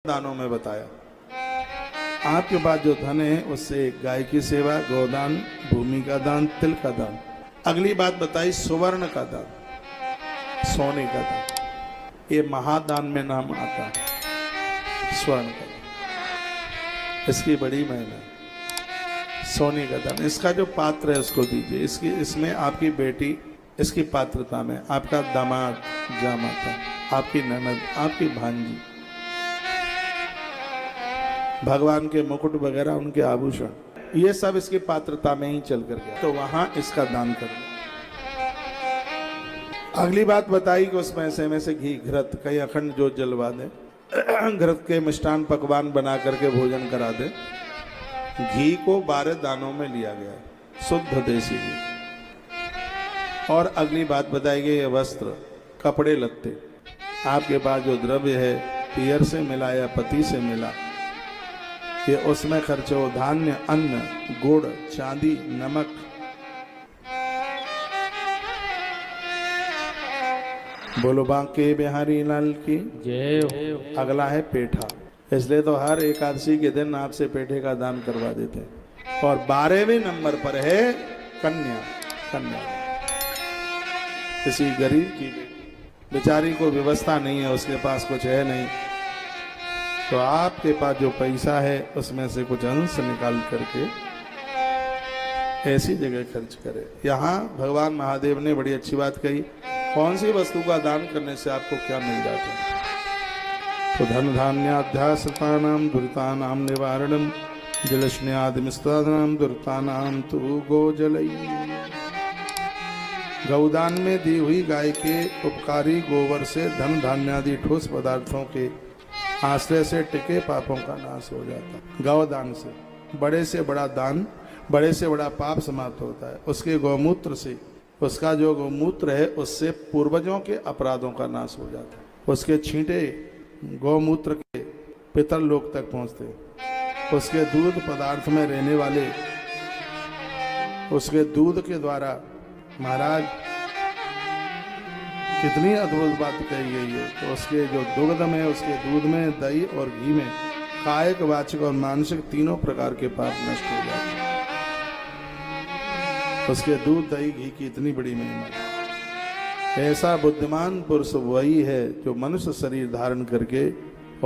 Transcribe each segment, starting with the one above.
दानों में बताया। आपके पास जो धन है उससे गाय की सेवा, गोदान, भूमि का दान, तिल का दान। अगली बात बताई सुवर्ण का दान, सोने का दान। ये महादान में नाम आता है स्वर्ण का दान। इसकी बड़ी महिमा है। सोने का दान, इसका जो पात्र है उसको दीजिए। इसमें आपकी बेटी, इसकी पात्रता में आपका दामाद, जामाता, आपकी ननद, आपकी भांजी, भगवान के मुकुट वगैरह, उनके आभूषण, ये सब इसकी पात्रता में ही चल कर गया, तो वहां इसका दान करना। अगली बात बताई कि उसमें से में से घी, घृत, कई अखंड जोत जलवा दे, घृत के मिष्टान पकवान बना करके भोजन करा दे। घी को 12 दानों में लिया गया, शुद्ध देसी घी। और अगली बात बताई गई है वस्त्र, कपड़े लत्ते। आपके पास जो द्रव्य है पियर से मिला या पति से मिला, ये उसमें खर्च हो। धान्य, अन्न, गुड़, चांदी, नमक, बोलो बांके बिहारी लाल की जय हो। अगला है पेठा, इसलिए तो हर एकादशी के दिन आपसे पेठे का दान करवा देते हैं। और 12वें नंबर पर है कन्या। कन्या किसी गरीब की बेचारी को व्यवस्था नहीं है, उसके पास कुछ है नहीं, तो आपके पास जो पैसा है उसमें से कुछ अंश निकाल करके ऐसी जगह खर्च करें। यहाँ भगवान महादेव ने बड़ी अच्छी बात कही, कौन सी वस्तु का दान करने से आपको क्या मिल जाता है। तो धन धान्याध्यासतानाम दुरितानाम निवारणम जलस्न्यादिमिस्तानाम दुरितानाम तु गोजलई। गौदान में दी हुई गाय के उपकारी गोबर से धन धान्यादि ठोस पदार्थों के आश्रय से टिके पापों का नाश हो जाता है। गौदान से बड़ा दान, बड़े से बड़ा पाप समाप्त होता है। उसके गौमूत्र से, उसका जो गौमूत्र है उससे पूर्वजों के अपराधों का नाश हो जाता है। उसके छींटे गौमूत्र के पितरलोक तक पहुंचते हैं। उसके दूध पदार्थ में रहने वाले, उसके दूध के द्वारा, महाराज कितनी अद्भुत बात कही गई है। तो उसके जो दुग्ध में, उसके दूध में, दही और घी में कायिक, वाचिक और मानसिक तीनों प्रकार के पाप नष्ट हो जाते हैं। उसके दूध, दही, घी की इतनी बड़ी महिमा है। ऐसा बुद्धिमान पुरुष वही है जो मनुष्य शरीर धारण करके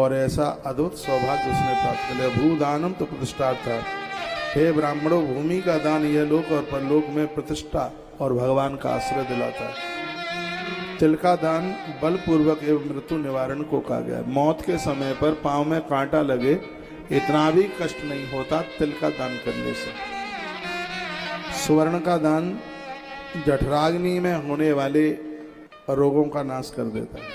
और ऐसा अद्भुत सौभाग्य उसने प्राप्त कर लिया। भूदानम तो प्रतिष्ठार्थ। हे ब्राह्मणों, भूमि का दान यह लोक और परलोक में प्रतिष्ठा और भगवान का आश्रय दिलाता है। तिल का दान बलपूर्वक एवं मृत्यु निवारण को कहा गया है। मौत के समय पर पांव में कांटा लगे, इतना भी कष्ट नहीं होता तिल का दान करने से। सुवर्ण का दान जठराग्नि में होने वाले रोगों का नाश कर देता है।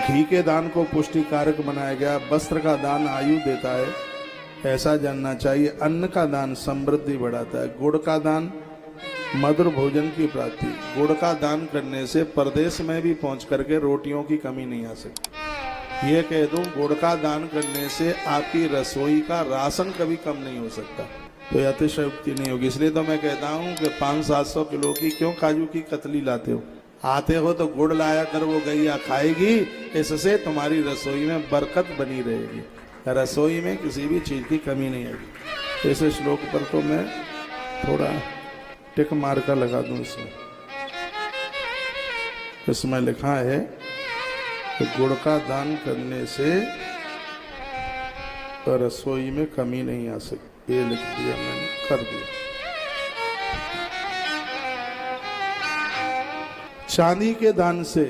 घी के दान को पुष्टिकारक बनाया गया। वस्त्र का दान आयु देता है, ऐसा जानना चाहिए। अन्न का दान समृद्धि बढ़ाता है। गुड़ का दान मधुर भोजन की प्राप्ति। गुड़ का दान करने से परदेश में भी पहुंच करके रोटियों की कमी नहीं आ सकती। ये कह दूं, गुड़ का दान करने से आपकी रसोई का राशन कभी कम नहीं हो सकता। तो अतिशयोक्ति नहीं होगी। इसलिए तो मैं कहता हूं कि 500-700 किलो की क्यों काजू की कतली लाते हो? आते हो तो गुड़ लाया कर, वो गैया खाएगी, इससे तुम्हारी रसोई में बरकत बनी रहेगी। रसोई में किसी भी चीज की कमी नहीं आएगी। इस श्लोक पर तो मैं थोड़ा टिक मार कर लगा दूं। इसमें लिखा है कि गुड़ का दान करने से रसोई में कमी नहीं आ सकती। ये लिख दिया मैंने, कर दिया। चांदी के दान से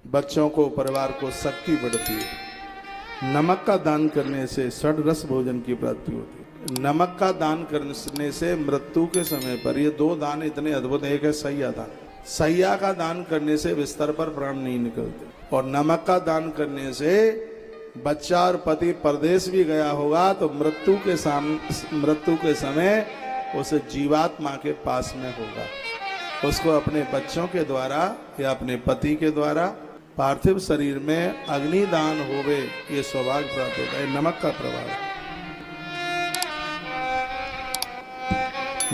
बच्चों को, परिवार को शक्ति बढ़ती है। नमक का दान करने से षड रस भोजन की प्राप्ति होती है। नमक का दान करने से मृत्यु के समय पर, ये 2 दान इतने अद्भुत है। एक है सैया दान। सैया का दान करने से बिस्तर पर प्राण नहीं निकलते। और नमक का दान करने से बच्चा और पति परदेश भी गया होगा तो मृत्यु के समय उस जीवात्मा के पास में होगा। उसको अपने बच्चों के द्वारा या अपने पति के द्वारा पार्थिव शरीर में अग्निदान होवे, ये सौभाग्य प्राप्त होता है। नमक का प्रभाव।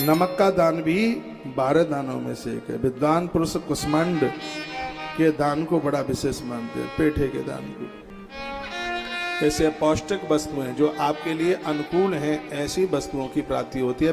नमक का दान भी 12 दानों में से एक है। विद्वान पुरुष कुष्मांड के दान को बड़ा विशेष मानते हैं, पेठे के दान को। ऐसे पौष्टिक वस्तुएं जो आपके लिए अनुकूल हैं, ऐसी वस्तुओं की प्राप्ति होती है।